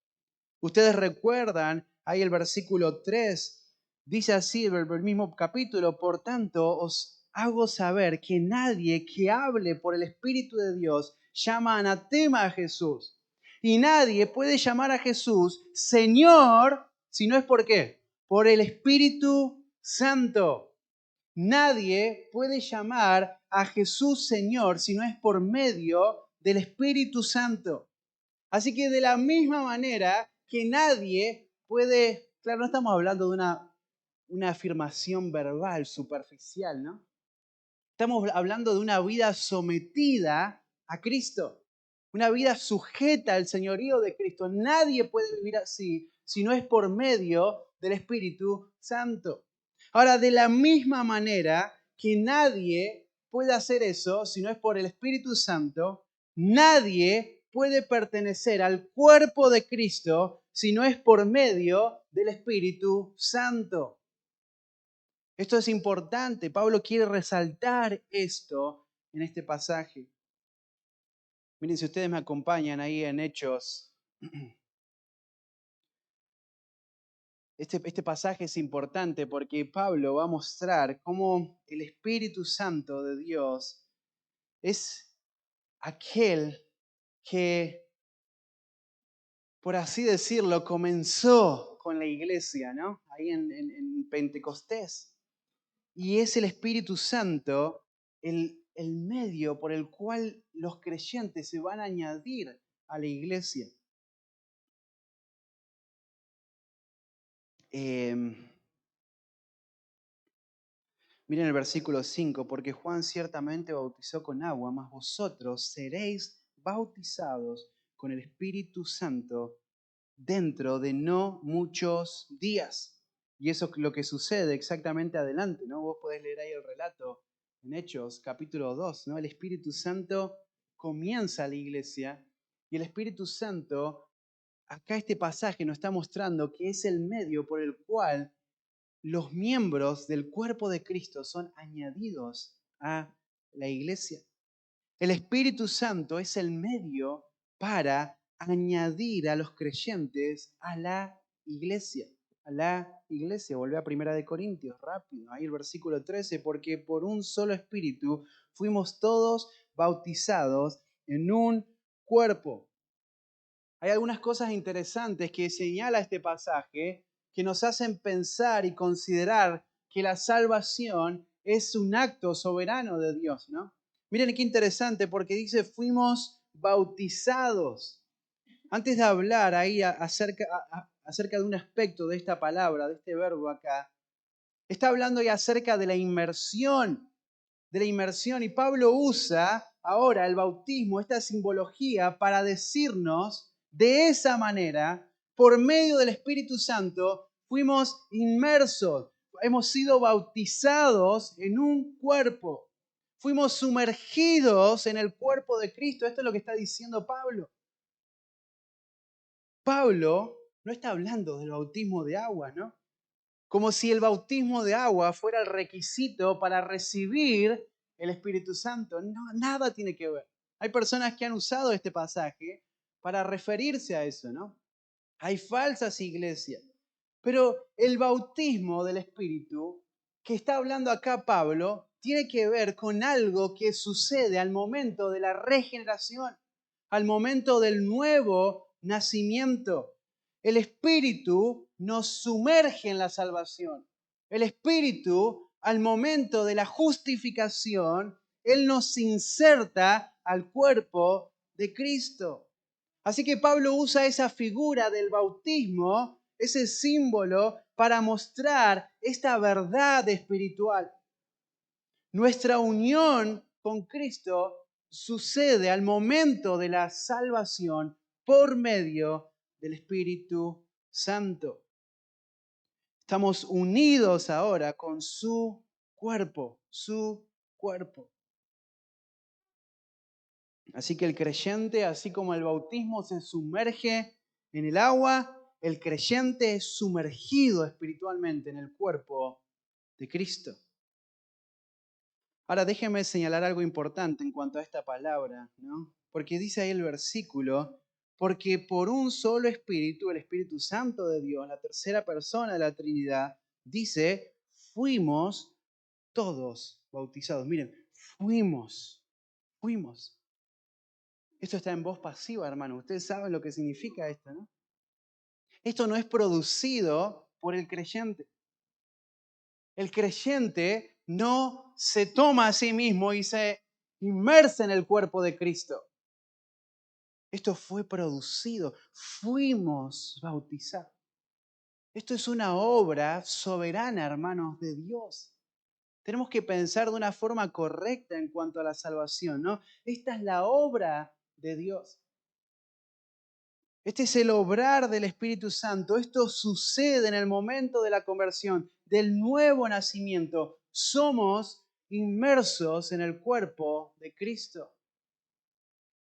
Ustedes recuerdan, ahí el versículo 3, dice así, el mismo capítulo: por tanto os hago saber que nadie que hable por el Espíritu de Dios llama anatema a Jesús. Y nadie puede llamar a Jesús Señor si no es por qué, por el Espíritu Santo. Nadie puede llamar a Jesús Señor si no es por medio del Espíritu Santo. Así que de la misma manera que nadie puede, claro, no estamos hablando de una afirmación verbal superficial, ¿no? Estamos hablando de una vida sometida a Cristo, una vida sujeta al señorío de Cristo. Nadie puede vivir así si no es por medio del Espíritu Santo. Ahora, de la misma manera que nadie puede hacer eso si no es por el Espíritu Santo, nadie puede pertenecer al cuerpo de Cristo si no es por medio del Espíritu Santo. Esto es importante. Pablo quiere resaltar esto en este pasaje. Miren, si ustedes me acompañan ahí en Hechos, este pasaje es importante porque Pablo va a mostrar cómo el Espíritu Santo de Dios es aquel que, por así decirlo, comenzó con la iglesia, ¿no? Ahí en Pentecostés. Y es el Espíritu Santo el medio por el cual los creyentes se van a añadir a la iglesia. Miren el versículo 5, porque Juan ciertamente bautizó con agua, mas vosotros seréis bautizados con el Espíritu Santo dentro de no muchos días. Y eso es lo que sucede exactamente adelante, ¿no? Vos podés leer ahí el relato en Hechos, capítulo 2, ¿no? El Espíritu Santo comienza la iglesia y el Espíritu Santo, acá este pasaje nos está mostrando que es el medio por el cual los miembros del cuerpo de Cristo son añadidos a la iglesia. El Espíritu Santo es el medio para añadir a los creyentes a la iglesia. A la iglesia. Volvé a 1 Corintios, rápido. Ahí el versículo 13. Porque por un solo Espíritu fuimos todos bautizados en un cuerpo. Hay algunas cosas interesantes que señala este pasaje que nos hacen pensar y considerar que la salvación es un acto soberano de Dios, ¿no? Miren qué interesante, porque dice fuimos bautizados. Antes de hablar ahí acerca de un aspecto de esta palabra, de este verbo acá, está hablando ya acerca de la inmersión, y Pablo usa ahora el bautismo, esta simbología, para decirnos de esa manera, por medio del Espíritu Santo, fuimos inmersos, hemos sido bautizados en un cuerpo, fuimos sumergidos en el cuerpo de Cristo. Esto es lo que está diciendo Pablo. Pablo no está hablando del bautismo de agua, ¿no? Como si el bautismo de agua fuera el requisito para recibir el Espíritu Santo. No, nada tiene que ver. Hay personas que han usado este pasaje para referirse a eso, ¿no? Hay falsas iglesias. Pero el bautismo del Espíritu que está hablando acá Pablo tiene que ver con algo que sucede al momento de la regeneración, al momento del nuevo nacimiento. El Espíritu nos sumerge en la salvación. El Espíritu, al momento de la justificación, Él nos inserta al cuerpo de Cristo. Así que Pablo usa esa figura del bautismo, ese símbolo, para mostrar esta verdad espiritual. Nuestra unión con Cristo sucede al momento de la salvación por medio del Espíritu Santo. Estamos unidos ahora con su cuerpo, su cuerpo. Así que el creyente, así como el bautismo se sumerge en el agua, el creyente es sumergido espiritualmente en el cuerpo de Cristo. Ahora déjenme señalar algo importante en cuanto a esta palabra, ¿no? Porque dice ahí el versículo, porque por un solo Espíritu, el Espíritu Santo de Dios, la tercera persona de la Trinidad, dice, fuimos todos bautizados. Miren, fuimos. Esto está en voz pasiva, hermano. Ustedes saben lo que significa esto, ¿no? Esto no es producido por el creyente. El creyente no se toma a sí mismo y se inmersa en el cuerpo de Cristo. Esto fue producido, fuimos bautizados. Esto es una obra soberana, hermanos, de Dios. Tenemos que pensar de una forma correcta en cuanto a la salvación, ¿no? Esta es la obra de Dios. Este es el obrar del Espíritu Santo. Esto sucede en el momento de la conversión, del nuevo nacimiento. Somos inmersos en el cuerpo de Cristo.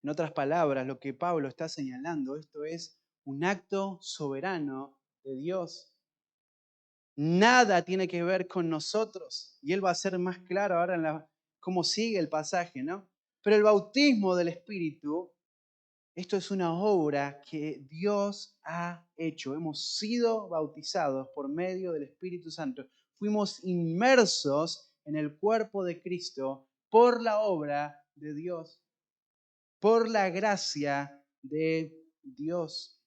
En otras palabras, lo que Pablo está señalando, esto es un acto soberano de Dios. Nada tiene que ver con nosotros. Y él va a ser más claro ahora en cómo sigue el pasaje, ¿no? Pero el bautismo del Espíritu, esto es una obra que Dios ha hecho. Hemos sido bautizados por medio del Espíritu Santo. Fuimos inmersos en el cuerpo de Cristo por la obra de Dios, por la gracia de Dios.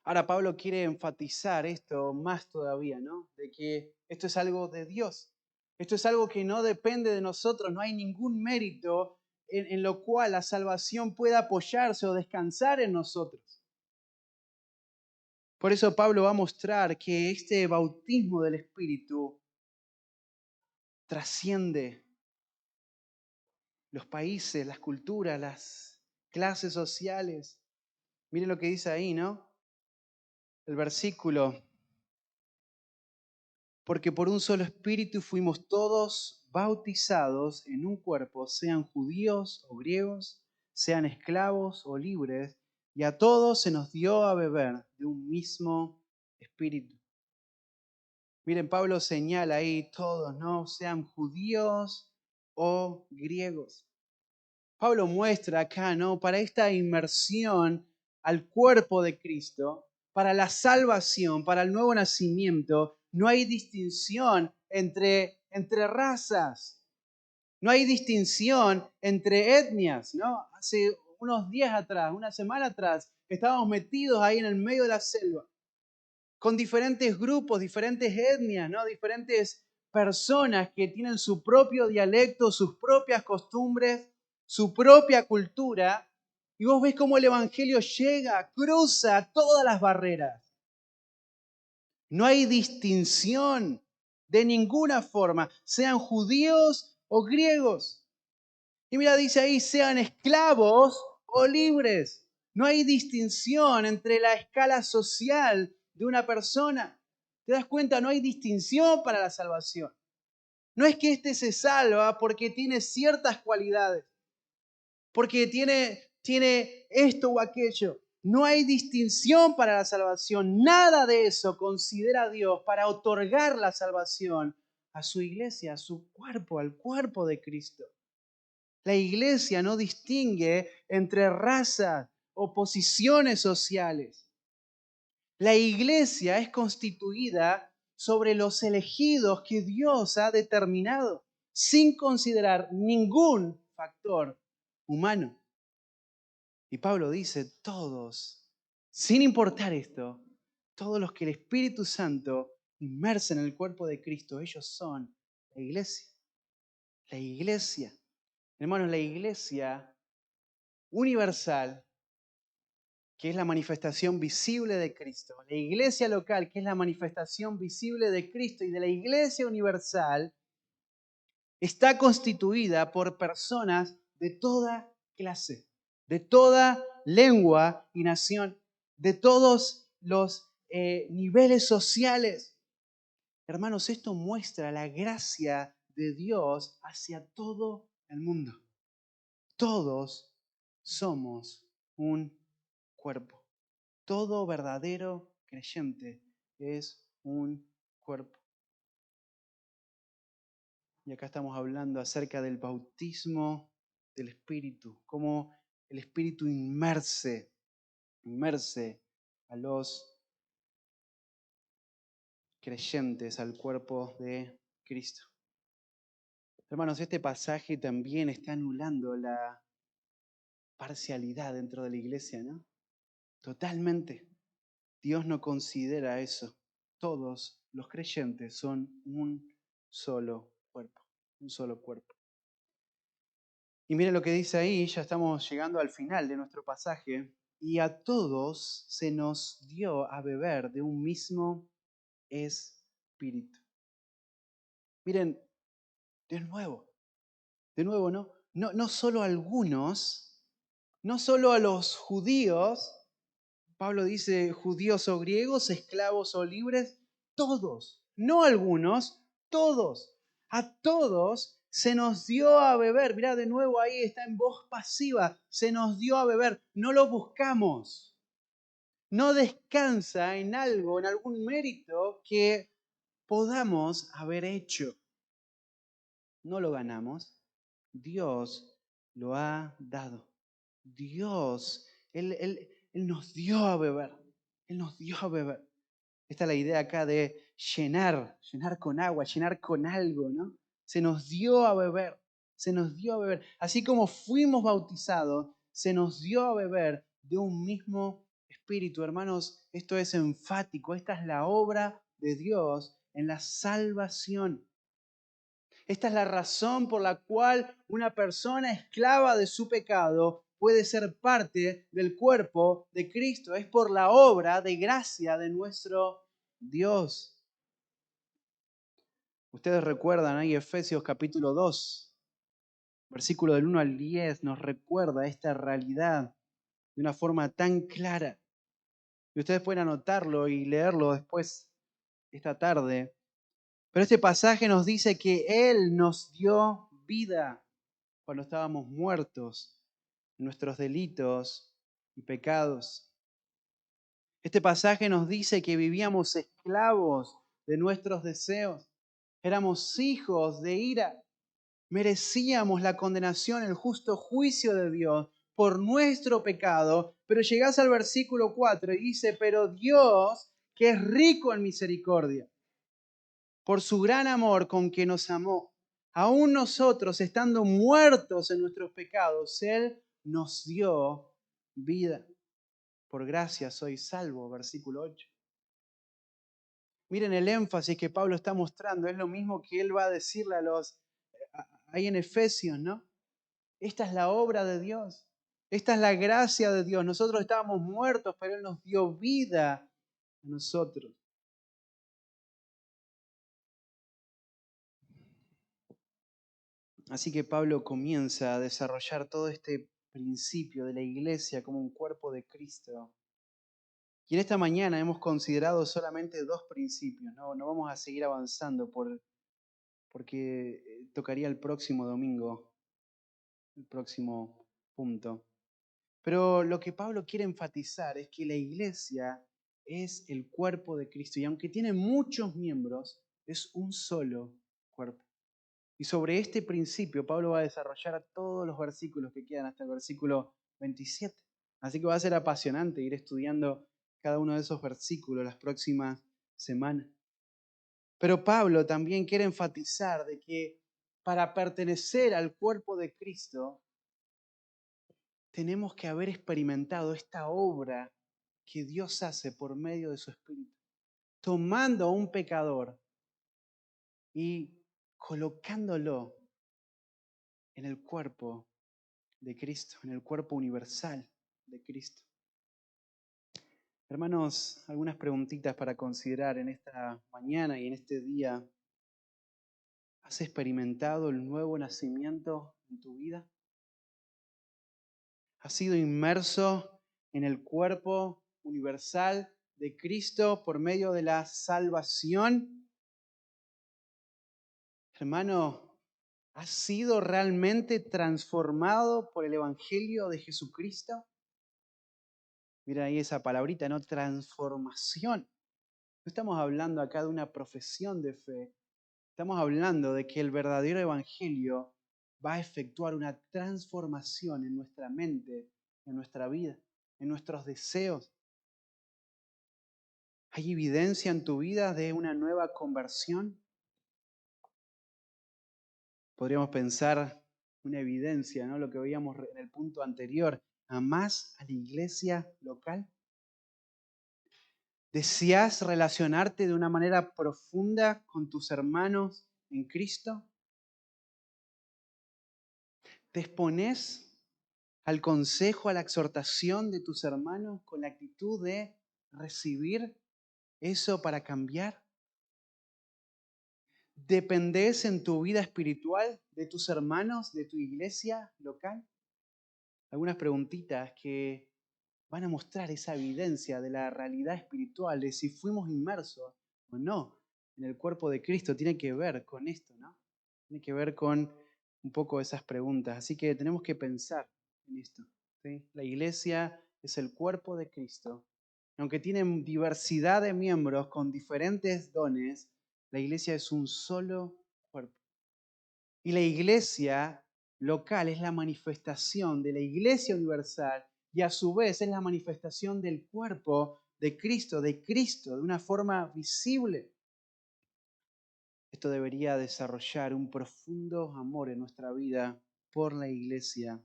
Ahora Pablo quiere enfatizar esto más todavía, ¿no? De que esto es algo de Dios. Esto es algo que no depende de nosotros. No hay ningún mérito en lo cual la salvación pueda apoyarse o descansar en nosotros. Por eso Pablo va a mostrar que este bautismo del Espíritu trasciende los países, las culturas, las clases sociales. Miren lo que dice ahí, ¿no? El versículo. Porque por un solo Espíritu fuimos todos bautizados en un cuerpo, sean judíos o griegos, sean esclavos o libres, y a todos se nos dio a beber de un mismo Espíritu. Miren, Pablo señala ahí todos, ¿no? Sean judíos o griegos. Pablo muestra acá, ¿no? Para esta inmersión al cuerpo de Cristo, para la salvación, para el nuevo nacimiento, no hay distinción entre razas, no hay distinción entre etnias, ¿no? Hace unos días atrás, una semana atrás, estábamos metidos ahí en el medio de la selva, con diferentes grupos, diferentes etnias, ¿no? Diferentes personas que tienen su propio dialecto, sus propias costumbres, su propia cultura, y vos ves cómo el Evangelio llega, cruza todas las barreras. No hay distinción de ninguna forma, sean judíos o griegos. Y mira, dice ahí, sean esclavos o libres. No hay distinción entre la escala social de una persona. ¿Te das cuenta? No hay distinción para la salvación. No es que éste se salva porque tiene ciertas cualidades, porque tiene esto o aquello. No hay distinción para la salvación. Nada de eso considera Dios para otorgar la salvación a su iglesia, a su cuerpo, al cuerpo de Cristo. La iglesia no distingue entre razas o posiciones sociales. La iglesia es constituida sobre los elegidos que Dios ha determinado, sin considerar ningún factor humano. Y Pablo dice, todos, sin importar esto, todos los que el Espíritu Santo inmersa en el cuerpo de Cristo, ellos son la iglesia. La iglesia. Hermanos, la iglesia universal, que es la manifestación visible de Cristo, la iglesia local, que es la manifestación visible de Cristo, y de la iglesia universal, está constituida por personas de toda clase, de toda lengua y nación, de todos los niveles sociales. Hermanos, esto muestra la gracia de Dios hacia todo el mundo. Todos somos un cuerpo. Todo verdadero creyente es un cuerpo. Y acá estamos hablando acerca del bautismo del Espíritu, cómo el Espíritu inmerse a los creyentes al cuerpo de Cristo. Hermanos, este pasaje también está anulando la parcialidad dentro de la iglesia, ¿no? Totalmente. Dios no considera eso. Todos los creyentes son un solo cuerpo, un solo cuerpo. Y miren lo que dice ahí, ya estamos llegando al final de nuestro pasaje. Y a todos se nos dio a beber de un mismo espíritu. Miren, de nuevo, ¿no? No solo a algunos, no solo a los judíos, Pablo dice judíos o griegos, esclavos o libres, todos, no algunos, todos. A todos se nos dio a beber. Mirá, de nuevo ahí está en voz pasiva, se nos dio a beber. No lo buscamos. No descansa en algo, en algún mérito que podamos haber hecho. No lo ganamos. Dios lo ha dado. Dios, Él nos dio a beber. Él nos dio a beber. Esta es la idea acá de llenar con agua, llenar con algo, ¿no? Se nos dio a beber, se nos dio a beber. Así como fuimos bautizados, se nos dio a beber de un mismo espíritu. Hermanos, esto es enfático. Esta es la obra de Dios en la salvación. Esta es la razón por la cual una persona esclava de su pecado puede ser parte del cuerpo de Cristo. Es por la obra de gracia de nuestro Dios. Ustedes recuerdan ahí Efesios capítulo 2, versículo del 1 al 10, nos recuerda esta realidad de una forma tan clara. Y ustedes pueden anotarlo y leerlo después esta tarde. Pero este pasaje nos dice que Él nos dio vida cuando estábamos muertos en nuestros delitos y pecados. Este pasaje nos dice que vivíamos esclavos de nuestros deseos. Éramos hijos de ira. Merecíamos la condenación, el justo juicio de Dios por nuestro pecado. Pero llegás al versículo 4 y dice, pero Dios, que es rico en misericordia, por su gran amor con que nos amó, aún nosotros, estando muertos en nuestros pecados, Él nos dio vida. Por gracia soy salvo, versículo 8. Miren el énfasis que Pablo está mostrando, es lo mismo que él va a decirle a los, ahí en Efesios, ¿no? Esta es la obra de Dios, esta es la gracia de Dios. Nosotros estábamos muertos, pero Él nos dio vida a nosotros. Así que Pablo comienza a desarrollar todo este principio de la iglesia como un cuerpo de Cristo. Y en esta mañana hemos considerado solamente dos principios, no vamos a seguir avanzando porque tocaría el próximo domingo, el próximo punto. Pero lo que Pablo quiere enfatizar es que la iglesia es el cuerpo de Cristo y aunque tiene muchos miembros, es un solo cuerpo. Y sobre este principio Pablo va a desarrollar todos los versículos que quedan hasta el versículo 27. Así que va a ser apasionante ir estudiando cada uno de esos versículos las próximas semanas. Pero Pablo también quiere enfatizar de que para pertenecer al cuerpo de Cristo tenemos que haber experimentado esta obra que Dios hace por medio de su Espíritu, tomando a un pecador y colocándolo en el cuerpo de Cristo, en el cuerpo universal de Cristo. Hermanos, algunas preguntitas para considerar en esta mañana y en este día. ¿Has experimentado el nuevo nacimiento en tu vida? ¿Has sido inmerso en el cuerpo universal de Cristo por medio de la salvación? Hermano, ¿has sido realmente transformado por el Evangelio de Jesucristo? Mira ahí esa palabrita, ¿no? Transformación. No estamos hablando acá de una profesión de fe. Estamos hablando de que el verdadero evangelio va a efectuar una transformación en nuestra mente, en nuestra vida, en nuestros deseos. ¿Hay evidencia en tu vida de una nueva conversión? Podríamos pensar una evidencia, ¿no? Lo que veíamos en el punto anterior. ¿Amás a la iglesia local? ¿Deseas relacionarte de una manera profunda con tus hermanos en Cristo? ¿Te expones al consejo, a la exhortación de tus hermanos con la actitud de recibir eso para cambiar? ¿Dependés en tu vida espiritual de tus hermanos, de tu iglesia local? Algunas preguntitas que van a mostrar esa evidencia de la realidad espiritual, de si fuimos inmersos o no en el cuerpo de Cristo. Tiene que ver con esto, ¿no? Tiene que ver con un poco esas preguntas. Así que tenemos que pensar en esto, ¿sí? La iglesia es el cuerpo de Cristo. Aunque tiene diversidad de miembros con diferentes dones, la iglesia es un solo cuerpo. Y la iglesia local es la manifestación de la iglesia universal y a su vez es la manifestación del cuerpo de Cristo, de una forma visible. Esto debería desarrollar un profundo amor en nuestra vida por la iglesia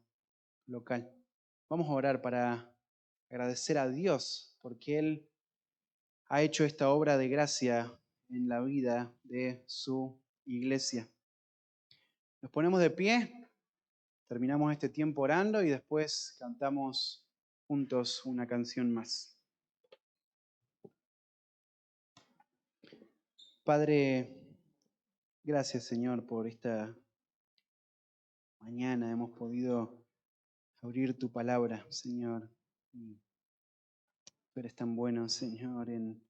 local. Vamos a orar para agradecer a Dios porque Él ha hecho esta obra de gracia en la vida de su iglesia. Nos ponemos de pie, terminamos este tiempo orando y después cantamos juntos una canción más. Padre, gracias Señor por esta mañana. Hemos podido abrir tu palabra, Señor. Y tú eres tan bueno, Señor, en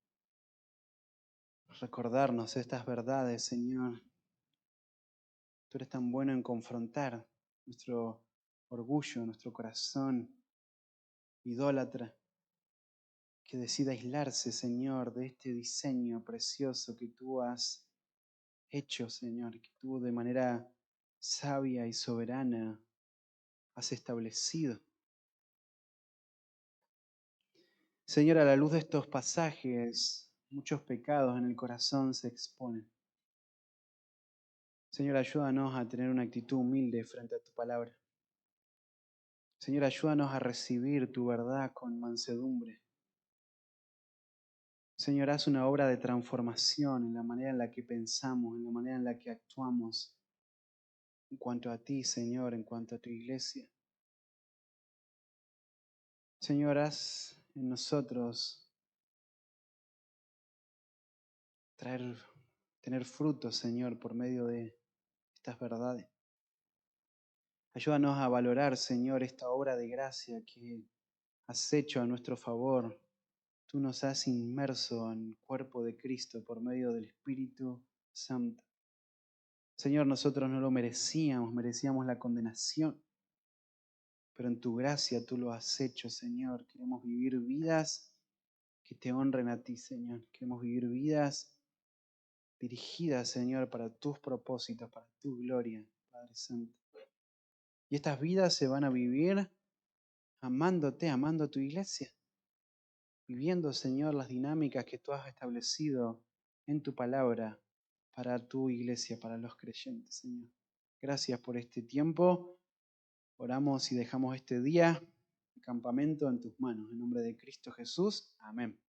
recordarnos estas verdades, Señor. Tú eres tan bueno en confrontar nuestro orgullo, nuestro corazón idólatra, que decida aislarse, Señor, de este diseño precioso que tú has hecho, Señor, que tú de manera sabia y soberana has establecido. Señor, a la luz de estos pasajes, muchos pecados en el corazón se exponen. Señor, ayúdanos a tener una actitud humilde frente a tu palabra. Señor, ayúdanos a recibir tu verdad con mansedumbre. Señor, haz una obra de transformación en la manera en la que pensamos, en la manera en la que actuamos, en cuanto a ti, Señor, en cuanto a tu iglesia. Señor, haz en nosotros tener frutos, Señor, por medio de estas verdades. Ayúdanos a valorar, Señor, esta obra de gracia que has hecho a nuestro favor. Tú nos has inmerso en el cuerpo de Cristo por medio del Espíritu Santo. Señor, nosotros no lo merecíamos, merecíamos la condenación, pero en tu gracia tú lo has hecho, Señor. Queremos vivir vidas que te honren a ti, Señor. Queremos vivir vidas dirigidas, Señor, para tus propósitos, para tu gloria, Padre Santo. Y estas vidas se van a vivir amándote, amando a tu iglesia, viviendo, Señor, las dinámicas que tú has establecido en tu palabra para tu iglesia, para los creyentes, Señor. Gracias por este tiempo. Oramos y dejamos este día, el campamento, en tus manos. En nombre de Cristo Jesús. Amén.